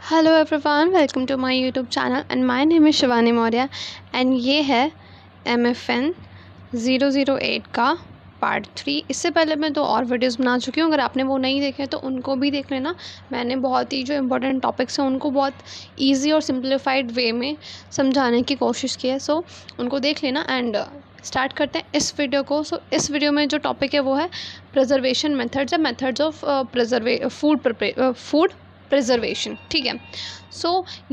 Hello everyone, welcome to my YouTube channel and my name is Shivani Maurya and ये है MFN 008 का part 3। इससे पहले मैं 2 और वीडियोस बना चुकी हूँ। अगर आपने वो नहीं देखे तो उनको भी देख लेना। मैंने बहुत ही जो इम्पोर्टेंट टॉपिक्स हैं उनको बहुत ईजी और सिंप्लीफाइड वे में समझाने की कोशिश की है। सो उनको देख लेना एंड स्टार्ट करते हैं इस वीडियो को। इस वीडियो में जो टॉपिक है वो है प्रिजर्वेशन मेथड्स या मेथड्स ऑफ फूड प्रिजर्वेशन। ठीक है।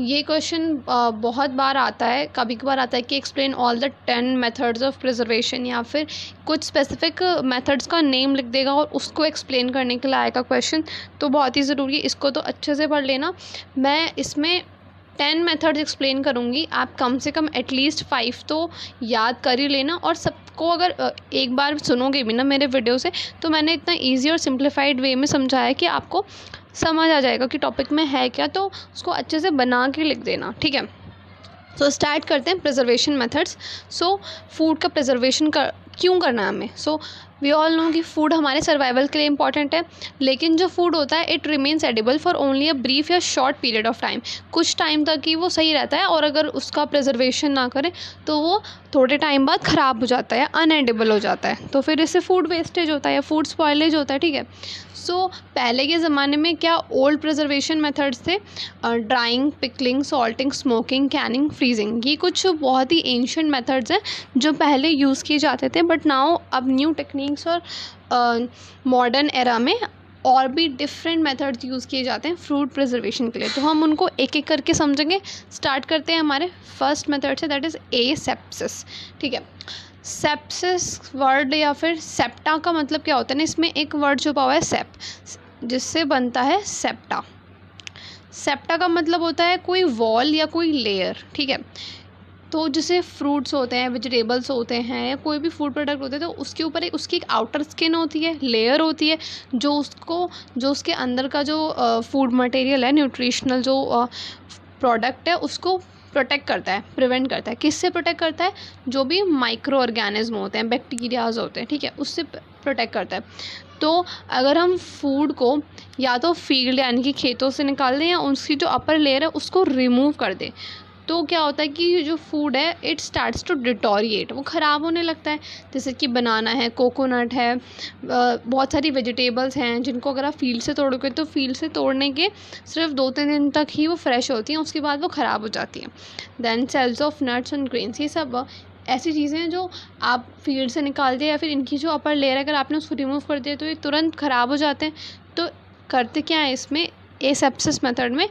ये क्वेश्चन बहुत बार आता है, कभी कभार आता है कि explain all the 10 methods of preservation, या फिर कुछ स्पेसिफिक मेथड्स का नेम लिख देगा और उसको एक्सप्लेन करने के लिए आएगा क्वेश्चन। तो बहुत ही ज़रूरी है, इसको तो अच्छे से पढ़ लेना। मैं इसमें 10 मेथड्स एक्सप्लेन करूँगी, आप कम से कम एटलीस्ट 5 तो याद कर ही लेना। और सबको अगर एक बार सुनोगे भी ना मेरे वीडियो से, तो मैंने इतना ईजी और सिंप्लीफाइड वे में समझाया कि आपको समझ आ जाएगा कि टॉपिक में है क्या, तो उसको अच्छे से बना के लिख देना। ठीक है। स्टार्ट करते हैं प्रिजर्वेशन मेथड्स। फूड का प्रिजर्वेशन क्यों करना है हमें? वी ऑल नो कि फूड हमारे सर्वाइवल के लिए इंपॉर्टेंट है, लेकिन जो फूड होता है it remains edible for only a brief या शॉर्ट पीरियड ऑफ टाइम। कुछ टाइम तक ही वो सही रहता है, और अगर उसका प्रिजर्वेशन ना करें तो वो थोड़े टाइम बाद ख़राब हो जाता है, अनएडिबल हो जाता है। तो फिर इससे फूड वेस्टेज होता है या फूड स्पॉयलेज होता है। ठीक है। पहले के ज़माने में क्या ओल्ड प्रिजर्वेशन मेथड्स थे? Drawing, pickling, salting, smoking, Canning, freezing. ये कुछ बहुत ही एंशिएंट मेथड्स हैं जो पहले यूज़ किए जाते थे, बट नाउ अब न्यू टेक्निक्स और मॉडर्न एरा में और भी डिफरेंट मेथड्स यूज़ किए जाते हैं फूड प्रिजर्वेशन के लिए। तो हम उनको एक एक करके समझेंगे। स्टार्ट करते हैं हमारे फर्स्ट मेथड से, दैट इज़ एसेप्सिस। ठीक है। सेप्सिस वर्ड या फिर सेप्टा का मतलब क्या होता है ना, इसमें एक वर्ड छुपा हुआ है सेप, जिससे बनता है सेप्टा। सेप्टा का मतलब होता है कोई वॉल या कोई लेयर। ठीक है। तो जैसे फ्रूट्स होते हैं, वेजिटेबल्स होते हैं, या कोई भी फूड प्रोडक्ट होते हैं, तो उसके ऊपर उसकी एक आउटर स्किन होती है, लेयर होती है, जो उसके अंदर का जो फूड मटेरियल है, न्यूट्रिशनल जो प्रोडक्ट है, उसको प्रोटेक्ट करता है, प्रिवेंट करता है। किससे प्रोटेक्ट करता है? जो भी माइक्रो ऑर्गेनिज्म होते हैं, बैक्टीरियाज होते हैं, ठीक है, उससे प्रोटेक्ट करता है। तो अगर हम फूड को या तो फील्ड यानी कि खेतों से निकाल दें, या उसकी जो अपर लेयर है उसको रिमूव कर दें, तो क्या होता है कि जो फूड है इट स्टार्ट्स टू डिटोरिएट, वो ख़राब होने लगता है। जैसे कि बनाना है, कोकोनट है, बहुत सारी वेजिटेबल्स हैं जिनको अगर आप फील्ड से तोड़ोगे तो फील्ड से तोड़ने के सिर्फ 2-3 दिन तक ही वो फ्रेश होती हैं, उसके बाद वो ख़राब हो जाती हैं। Then cells of nuts and grains, ये सब ऐसी चीज़ें हैं जो आप फील्ड से निकाल दिया, या फिर इनकी जो अपर लेयर अगर आपने उसको रिमूव कर दिया तो ये तुरंत ख़राब हो जाते हैं। तो करते क्या है इसमें, एसेप्सिस मेथड में,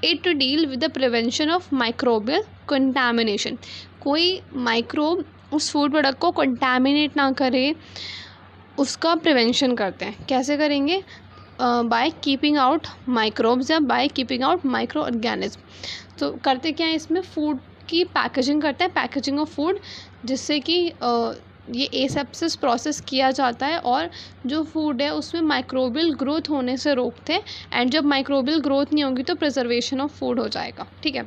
it to deal with the prevention of microbial contamination. कोई माइक्रोब उस फूड प्रोडक्ट को कंटामिनेट ना करे, उसका प्रिवेंशन करते हैं। कैसे करेंगे? बाय कीपिंग आउट माइक्रोब्स या by keeping out micro organism. तो करते क्या है इसमें, फूड की पैकेजिंग करते हैं, पैकेजिंग ऑफ फूड, जिससे कि ये एसेप्सिस प्रोसेस किया जाता है, और जो फूड है उसमें माइक्रोबियल ग्रोथ होने से रोकते हैं। एंड जब माइक्रोबियल ग्रोथ नहीं होगी तो प्रिजर्वेशन ऑफ फूड हो जाएगा। ठीक है।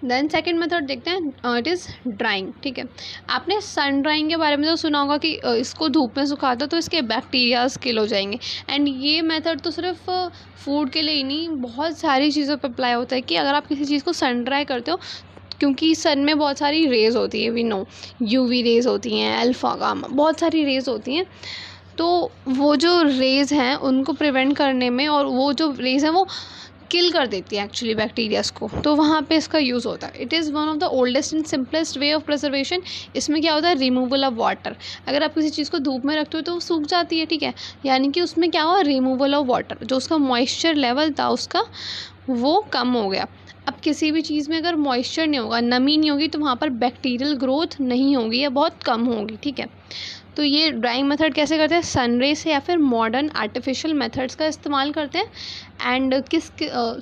देन सेकंड मेथड देखते हैं, इट इज़ ड्राइंग। ठीक है। आपने सन ड्राइंग के बारे में तो सुना होगा कि इसको धूप में सुखा दो तो इसके बैक्टीरियाज किल हो जाएंगे। एंड ये मेथड तो सिर्फ फूड के लिए ही नहीं, बहुत सारी चीज़ों पर अप्लाई होता है कि अगर आप किसी चीज़ को सन ड्राई करते हो, क्योंकि सन में बहुत सारी रेज़ होती है, वी नो, यूवी रेज़ होती हैं, अल्फ़ा गामा, बहुत सारी रेज़ होती हैं। तो वो जो रेज़ हैं उनको प्रिवेंट करने में, और वो जो रेज़ हैं वो किल कर देती है एक्चुअली बैक्टीरियाज को, तो वहाँ पे इसका यूज़ होता है। It is one of the oldest and simplest way of preservation. इसमें क्या होता है, रिमूवल ऑफ वाटर। अगर आप किसी चीज़ को धूप में रखते हो तो वो सूख जाती है। ठीक है। यानी कि उसमें क्या हुआ, रिमूवल ऑफ वाटर, जो उसका मॉइस्चर लेवल था उसका वो कम हो गया। अब किसी भी चीज़ में अगर मॉइस्चर नहीं होगा, नमी नहीं होगी, तो वहाँ पर बैक्टीरियल ग्रोथ नहीं होगी या बहुत कम होगी। ठीक है। तो ये ड्राइंग मेथड कैसे करते हैं, सनरे से या फिर मॉडर्न आर्टिफिशियल मेथड्स का इस्तेमाल करते हैं। एंड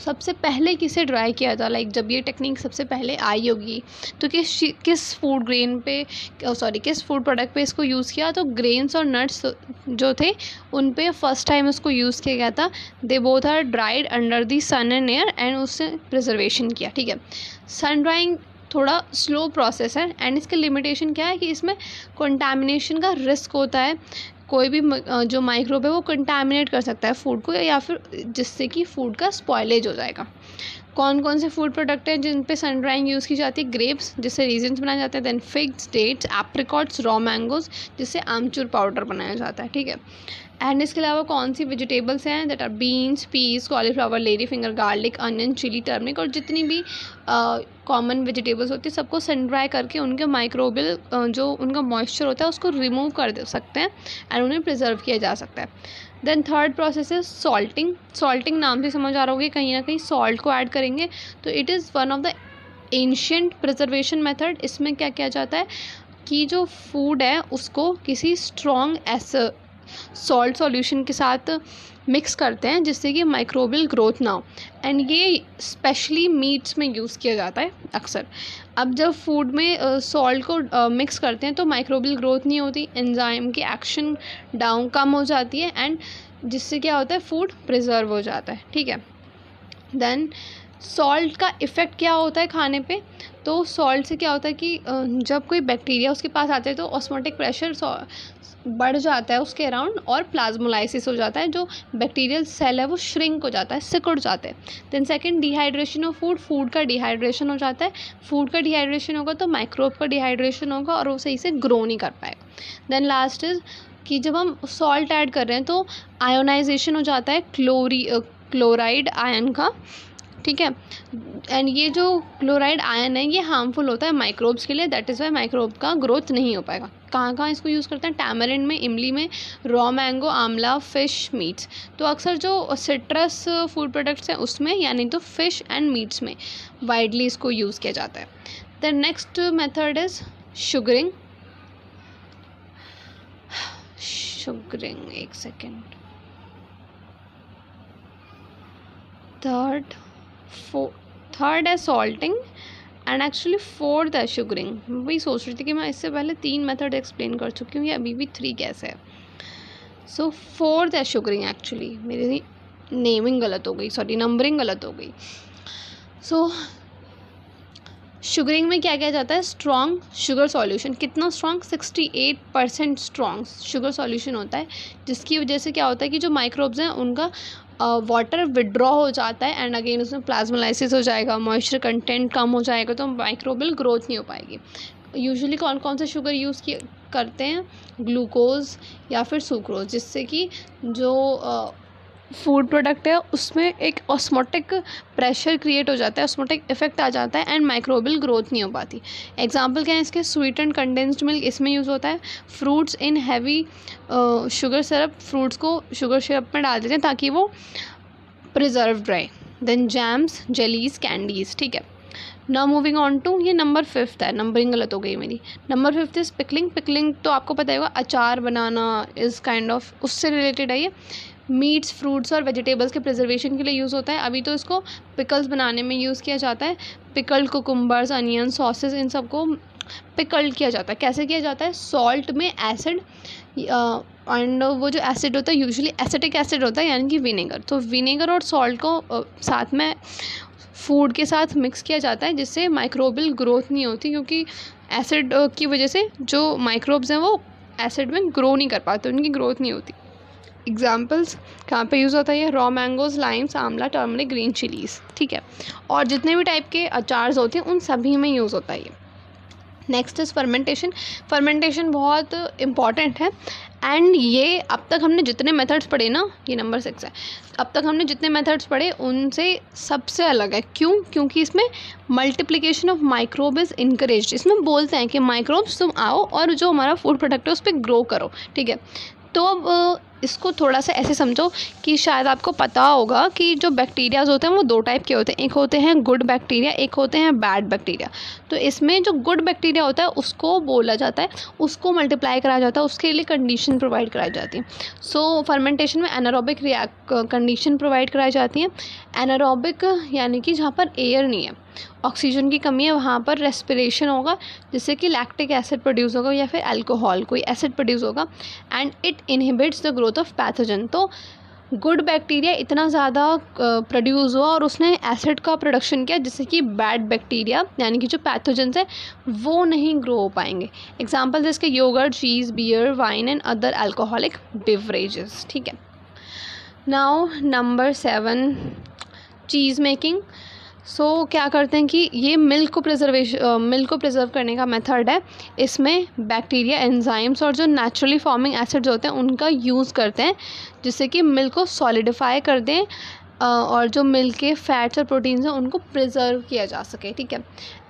सबसे पहले किसे ड्राई किया था, लाइक जब ये टेक्निक सबसे पहले आई होगी तो किस फूड ग्रेन पे, किस फूड प्रोडक्ट पे इसको यूज़ किया? तो ग्रेन्स और नट्स जो थे उन पे फर्स्ट टाइम इसको यूज़ किया गया था। They both are dried under the sun and air, and उससे प्रिजर्वेशन किया। ठीक है। सन ड्राइंग थोड़ा स्लो प्रोसेस है, एंड इसके लिमिटेशन क्या है कि इसमें कंटामिनेशन का रिस्क होता है। कोई भी जो माइक्रोब है वो कंटामिनेट कर सकता है फूड को, या फिर जिससे कि फूड का स्पॉयलेज हो जाएगा। कौन कौन से फूड प्रोडक्ट हैं जिन पे सन ड्राइंग यूज़ की जाती है? ग्रेप्स, जिससे रीजन्स बनाए जाते हैं, then figs, dates, apricots, raw mangoes, जिससे आमचूर पाउडर बनाया जाता है, ठीक है। एंड इसके अलावा कौन सी वेजिटेबल्स हैं? That are beans, peas, cauliflower, lady finger, garlic, onion, chilli, turmeric, और जितनी भी कॉमन वेजिटेबल्स होती है सबको सन ड्राई करके उनके माइक्रोबियल जो उनका मॉइस्चर होता है उसको रिमूव कर दे सकते हैं एंड उन्हें प्रिजर्व किया जा सकता है। देन थर्ड प्रोसेस है सॉल्टिंग। सॉल्टिंग नाम से समझ आ रहा होगा, कहीं ना कहीं सॉल्ट को ऐड करेंगे, तो it is one of the ancient preservation method. इसमें क्या किया जाता है कि जो फूड है उसको किसी स्ट्रॉन्ग सॉल्ट सॉल्यूशन के साथ मिक्स करते हैं जिससे कि माइक्रोबियल ग्रोथ ना हो, एंड ये स्पेशली मीट्स में यूज़ किया जाता है अक्सर। अब जब फूड में सॉल्ट को मिक्स करते हैं तो माइक्रोबियल ग्रोथ नहीं होती, एंजाइम की एक्शन डाउन कम हो जाती है, एंड जिससे क्या होता है फूड प्रिजर्व हो जाता है, ठीक है। देन सॉल्ट का इफ़ेक्ट क्या होता है खाने पे? तो सॉल्ट से क्या होता है कि जब कोई बैक्टीरिया उसके पास आता है तो ऑस्मोटिक प्रेशर बढ़ जाता है उसके अराउंड, और प्लाज्मोलाइसिस हो जाता है, जो बैक्टीरियल सेल है वो श्रिंक हो जाता है, सिकुड़ जाते हैं। Then second, dehydration of food, food का डिहाइड्रेशन हो जाता है। फूड का डिहाइड्रेशन होगा तो माइक्रोब का डिहाइड्रेशन होगा और वो सही से ग्रो नहीं कर पाएगा। देन लास्ट इज कि जब हम सॉल्ट ऐड कर रहे हैं तो आयोनाइजेशन हो जाता है क्लोराइड आयन का, ठीक है। एंड ये जो क्लोराइड आयन है ये हार्मफुल होता है माइक्रोब्स के लिए, दैट इज़ वाई माइक्रोब का ग्रोथ नहीं हो पाएगा। कहाँ कहाँ इसको यूज़ करते हैं? टैमरिंड में, इमली में, रॉ मैंगो, आंवला, फ़िश, मीट्स। तो अक्सर जो सिट्रस फूड प्रोडक्ट्स हैं उसमें, यानी तो फ़िश एंड मीट्स में वाइडली इसको यूज़ किया जाता है। The next method is sugaring. Sugaring, एक सेकेंड। थर्ड है सॉल्टिंग एंड एक्चुअली फोर्थ है शुगरिंग। वही सोच रही थी कि मैं इससे पहले 3 मेथड एक्सप्लेन कर चुकी हूँ, ये अभी भी 3 कैसे है। सो फोर्थ है शुगरिंग। एक्चुअली मेरी नेमिंग गलत हो गई, सॉरी नंबरिंग गलत हो गई। सो शुगरिंग में क्या किया जाता है? Strong sugar solution. कितना स्ट्रॉन्ग? 68% स्ट्रॉन्ग शुगर सॉल्यूशन होता है, जिसकी वजह से क्या होता है कि जो माइक्रोब्स हैं उनका वाटर विड्रॉ हो जाता है, एंड अगेन उसमें प्लाज्मोलाइसिस हो जाएगा, मॉइस्चर कंटेंट कम हो जाएगा, तो माइक्रोबियल ग्रोथ नहीं हो पाएगी। यूजुअली कौन कौन से शुगर यूज़ करते हैं? ग्लूकोज या फिर सुक्रोज, जिससे कि जो फूड प्रोडक्ट है उसमें एक ऑस्मोटिक प्रेशर क्रिएट हो जाता है, ऑस्मोटिक इफेक्ट आ जाता है, एंड माइक्रोबियल ग्रोथ नहीं हो पाती। एग्जांपल क्या है इसके? स्वीट एंड कंडेंस्ड मिल्क इसमें यूज़ होता है। Fruits in heavy sugar syrup, fruits को शुगर सिरप में डाल देते हैं ताकि वो प्रिजर्व रहे। देन जैम्स, जेलीज, कैंडीज़, ठीक है। नाउ मूविंग ऑन टू, ये नंबर 5 है, नंबरिंग गलत हो गई मेरी। Number 5 is pickling. पिकलिंग तो आपको पता होगा, अचार बनाना इज़ काइंड ऑफ उससे रिलेटेड है ये। मीट्स, फ्रूट्स और वेजिटेबल्स के प्रिजर्वेशन के लिए यूज़ होता है। अभी तो इसको पिकल्स बनाने में यूज़ किया जाता है। पिकल्ड कुकुम्बर्स, अनियन, सॉसेस, इन सबको पिकल्ड किया जाता है। कैसे किया जाता है? सॉल्ट में एसिड, एंड वो जो एसिड होता है यूजुअली एसिटिक एसिड होता है, यानी कि विनेगर। तो विनेगर और सॉल्ट को साथ में फूड के साथ मिक्स किया जाता है, जिससे माइक्रोबियल ग्रोथ नहीं होती, क्योंकि एसिड की वजह से जो माइक्रोब्स हैं वो एसिड में ग्रो नहीं कर पाते, उनकी ग्रोथ नहीं होती। एग्जाम्पल्स कहाँ पे यूज़ होता है? ये रॉ मैंगोज़, लाइम्स, आंवला, टर्मरिक, ग्रीन चिलीज़, ठीक है। और जितने भी टाइप के अचार्स होते हैं उन सभी में यूज़ होता है ये। Next is fermentation. फर्मेंटेशन बहुत इम्पॉर्टेंट है, एंड ये अब तक हमने जितने मेथड्स पढ़े ना, ये नंबर 6 है, अब तक हमने जितने मेथड्स पढ़े उनसे सबसे अलग है। क्यों? क्योंकि इसमें multiplication of microbe is encouraged. इसमें बोलते हैं कि माइक्रोब्स तुम आओ और जो हमारा फूड प्रोडक्ट है उस पर ग्रो करो, ठीक है। तो अब इसको थोड़ा सा ऐसे समझो कि शायद आपको पता होगा कि जो बैक्टीरियाज होते हैं वो 2 टाइप के होते हैं। एक होते हैं गुड बैक्टीरिया, एक होते हैं बैड बैक्टीरिया। तो इसमें जो गुड बैक्टीरिया होता है उसको बोला जाता है, उसको मल्टीप्लाई कराया जाता है, उसके लिए कंडीशन प्रोवाइड कराई जाती है। सो फर्मेंटेशन में एनारोबिक कंडीशन प्रोवाइड कराई जाती हैं। एनारोबिक यानी कि जहाँ पर एयर नहीं है, ऑक्सीजन की कमी है, वहाँ पर रेस्पिरेशन होगा, जिससे कि लैक्टिक एसिड प्रोड्यूस होगा या फिर अल्कोहल, कोई एसिड प्रोड्यूस होगा, and it inhibits the growth of pathogen. तो गुड बैक्टीरिया इतना ज़्यादा प्रोड्यूस हुआ और उसने एसिड का प्रोडक्शन किया जिससे कि बैड बैक्टीरिया यानी कि जो पैथोजेंस है वो नहीं ग्रो हो पाएंगे। एग्जाम्पल जिसके yoghurt, cheese, beer, wine and other alcoholic beverages. ठीक है, now number 7, cheese making. So क्या करते हैं कि ये मिल्क को प्रिजर्व करने का मेथड है। इसमें बैक्टीरिया, एंजाइम्स और जो नेचुरली फॉर्मिंग एसिड्स होते हैं उनका यूज़ करते हैं जिससे कि मिल्क को सॉलिडिफाई कर दें और जो मिल्क के फैट्स और प्रोटीन्स हैं उनको प्रिजर्व किया जा सके। ठीक है,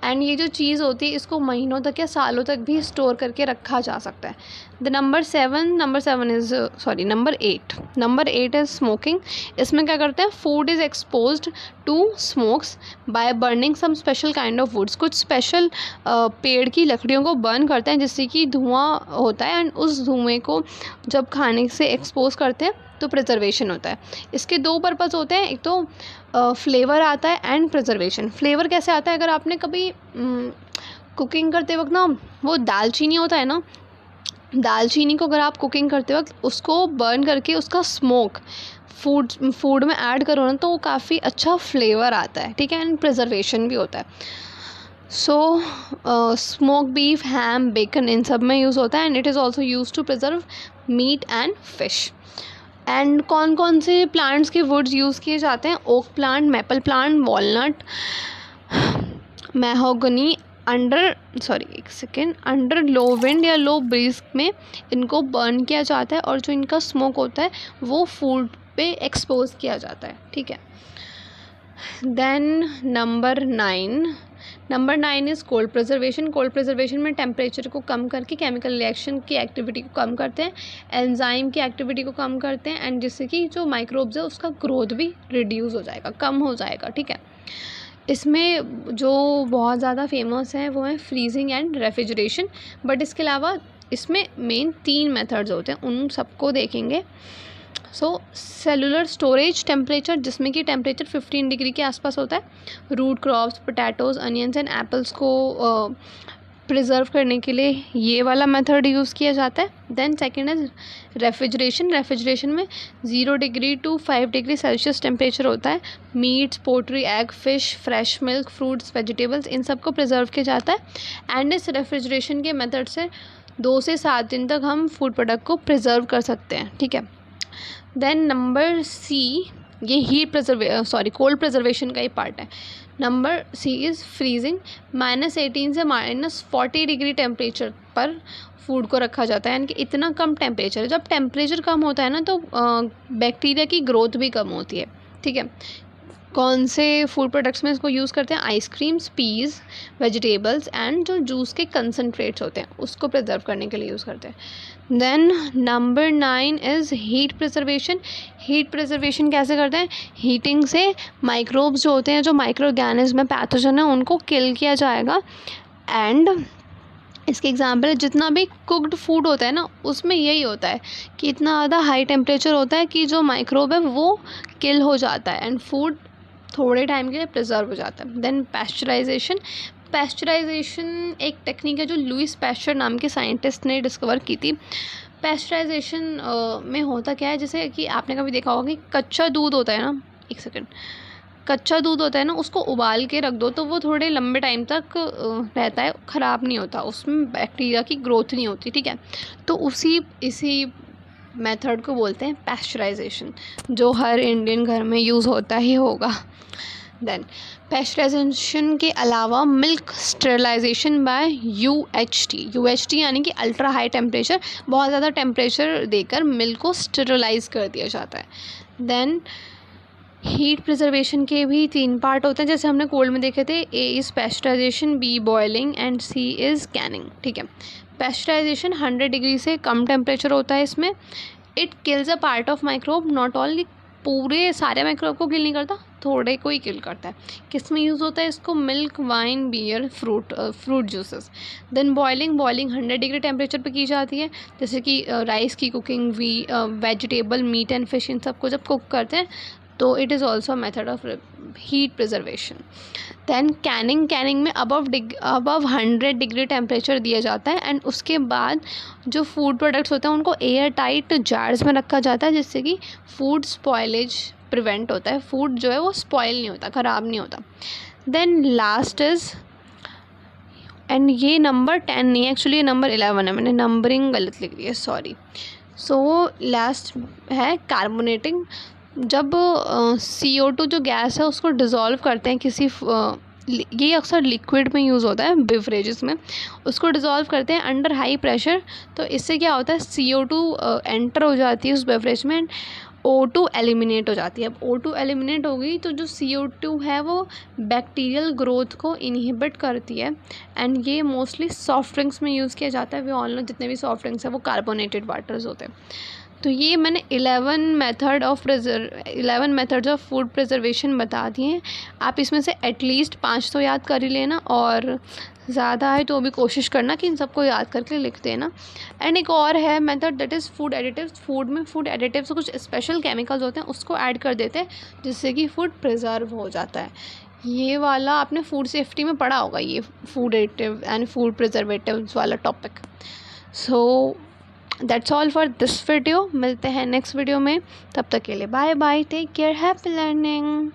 एंड ये जो चीज़ होती है इसको महीनों तक या सालों तक भी स्टोर करके रखा जा सकता है। Number 8 is smoking. इसमें क्या करते हैं, food is exposed to smokes by burning some special kind of woods. कुछ स्पेशल पेड़ की लकड़ियों को बर्न करते हैं जिससे कि धुआं होता है एंड उस धुएँ को जब खाने से एक्सपोज करते हैं तो प्रिजर्वेशन होता है। इसके 2 पर्पज़ होते हैं, एक तो फ्लेवर आता है एंड प्रिजर्वेशन। फ्लेवर कैसे आता है, अगर आपने कभी कुकिंग करते वक्त ना वो दालचीनी होता है ना, दालचीनी को अगर आप कुकिंग करते वक्त उसको बर्न करके उसका स्मोक फूड में ऐड करो ना तो वो काफ़ी अच्छा फ्लेवर आता है। ठीक है, एंड प्रिजर्वेशन भी होता है। So smoke beef, ham, bacon इन सब में यूज़ होता है and it is also use to preserve meat and fish. And कौन कौन से प्लांट्स के वुड्स यूज़ किए जाते हैं, oak plant, maple plant, walnut, mahogany. Under low wind या लो ब्रीज में इनको बर्न किया जाता है और जो इनका स्मोक होता है वो फूड पे एक्सपोज किया जाता है। ठीक है, then number 9 is cold preservation. Cold preservation में टेम्परेचर को कम करके केमिकल रिएक्शन की एक्टिविटी को कम करते हैं, एंजाइम की एक्टिविटी को कम करते हैं एंड जिससे कि जो माइक्रोब्स है उसका ग्रोथ भी रिड्यूस हो जाएगा, कम हो जाएगा। ठीक है, इसमें जो बहुत ज़्यादा फेमस है वो है फ्रीजिंग एंड रेफ्रिजरेशन, बट इसके अलावा इसमें मेन 3 मेथड्स होते हैं, उन सबको देखेंगे। सो सेलुलर स्टोरेज टेम्परेचर, जिसमें कि टेम्परेचर 15 डिग्री के आसपास होता है। Root crops, potatoes, onions and apples को प्रिजर्व करने के लिए ये वाला मेथड यूज़ किया जाता है। देन सेकेंड इज रेफ्रिजरेशन में 0 degree to 5 degree celsius temperature होता है। Meats, poultry, egg, fish, fresh milk, fruits, vegetables इन सब को प्रिजर्व किया जाता है एंड इस रेफ्रिजरेशन के मेथड से 2 से 7 दिन तक हम फूड प्रोडक्ट को प्रिजर्व कर सकते हैं। ठीक है, देन नंबर सी, ये कोल्ड प्रिजर्वेशन का ही पार्ट है। Number C is freezing. -18 से -40 डिग्री टेम्परेचर पर फूड को रखा जाता है, यानी कि इतना कम टेम्परेचर। जब टेम्परेचर कम होता है ना तो बैक्टीरिया की ग्रोथ भी कम होती है। ठीक है, कौन से फूड प्रोडक्ट्स में इसको यूज़ करते हैं, आइसक्रीम्स, पीज़, वेजिटेबल्स एंड जो जूस के कंसनट्रेट्स होते हैं उसको प्रिजर्व करने के लिए यूज़ करते हैं। Then number 9 is heat preservation. Heat preservation कैसे करते हैं, हीटिंग से माइक्रोब्स जो होते हैं, जो माइक्रो ऑर्गेनिज्म में पैथोजन है, उनको किल किया जाएगा। एंड इसके एग्जाम्पल है, जितना भी कुक्ड फूड होता है ना उसमें यही होता है कि इतना ज़्यादा हाई टेम्परेचर होता है कि जो माइक्रोब है वो किल हो जाता है एंड फूड थोड़े टाइम के लिए प्रिजर्व हो जाता है। देन पैस्चराइजेशन एक टेक्निक है जो लुइस पैस्चर नाम के साइंटिस्ट ने डिस्कवर की थी। पैस्चराइजेशन में होता क्या है, जैसे कि आपने कभी देखा होगा कि कच्चा दूध होता है ना, कच्चा दूध होता है ना, उसको उबाल के रख दो तो वो थोड़े लंबे टाइम तक रहता है, ख़राब नहीं होता, उसमें बैक्टीरिया की ग्रोथ नहीं होती। ठीक है, तो इसी मेथड को बोलते हैं पैस्चराइजेशन, जो हर इंडियन घर में यूज़ होता ही होगा। देन पैस्चराइजेशन के अलावा मिल्क स्टेरिलाइजेशन बाय UHT यानी कि अल्ट्रा हाई टेम्परेचर, बहुत ज़्यादा टेम्परेचर देकर मिल्क को स्टेरिलाइज कर दिया जाता है। देन हीट प्रिजर्वेशन के भी 3 पार्ट होते हैं, जैसे हमने कोल्ड में देखे थे। A is pasteurisation, B boiling and C is Canning. ठीक है, पैस्चराइजेशन 100 डिग्री से कम टेम्परेचर होता है इसमें। It kills a part of microbe, not only, पूरे सारे माइक्रोब को किल नहीं करता, थोड़े को ही किल करता है। किस में यूज़ होता है इसको, milk, wine, beer, fruit juices. Then boiling 100 degree temperature पे की जाती है, जैसे कि राइस की cooking, vegetable, meat and fish, इन सबको जब कुक करते हैं तो it is also method of heat preservation. Then canning में अबव 100 डिग्री टेम्परेचर दिया जाता है एंड उसके बाद जो फूड प्रोडक्ट्स होते हैं उनको एयर टाइट जार्स में रखा जाता है, जिससे कि फूड स्पॉयलेज प्रिवेंट होता है, फूड जो है वो स्पॉयल नहीं होता, ख़राब नहीं होता। देन लास्ट इज़, एंड ये नंबर 10 नहीं है एक्चुअली, ये नंबर 11 है, मैंने नंबरिंग गलत लिख दी है, सॉरी। सो लास्ट है कार्बोनेटिंग। जब CO2 जो गैस है उसको डिज़ोल्व करते हैं किसी ये अक्सर लिक्विड में यूज़ होता है बेवरेजेस में, उसको डिज़ोल्व करते हैं अंडर हाई प्रेशर। तो इससे क्या होता है, CO2 एंटर हो जाती है उस बेवरेज में, O2 एलिमिनेट हो जाती है। अब O2 एलिमिनेट हो गई तो जो CO2 है वो बैक्टीरियल ग्रोथ को इनहिबिट करती है एंड ये मोस्टली सॉफ्ट ड्रिंक्स में यूज़ किया जाता है। वी ऑल नो जितने भी सॉफ्ट ड्रिंक्स हैं वो कार्बोनेटेड वाटर्स होते हैं। तो ये मैंने 11 मेथड्स ऑफ फूड प्रिजर्वेशन बता दिए हैं। आप इसमें से एटलीस्ट 5 तो याद कर ही लेना, और ज़्यादा है तो भी कोशिश करना कि इन सबको याद करके लिख देना। एंड एक और है method, that is food additives. Food में फूड एडिटिव्स कुछ स्पेशल केमिकल्स होते हैं, उसको ऐड कर देते हैं जिससे कि फूड प्रिजर्व हो जाता है। ये वाला आपने फूड सेफ्टी में पढ़ा होगा, ये food additive and food preservatives वाला topic. So that's all for this video. मिलते हैं नेक्स्ट वीडियो में, तब तक के लिए bye bye, take care, happy learning.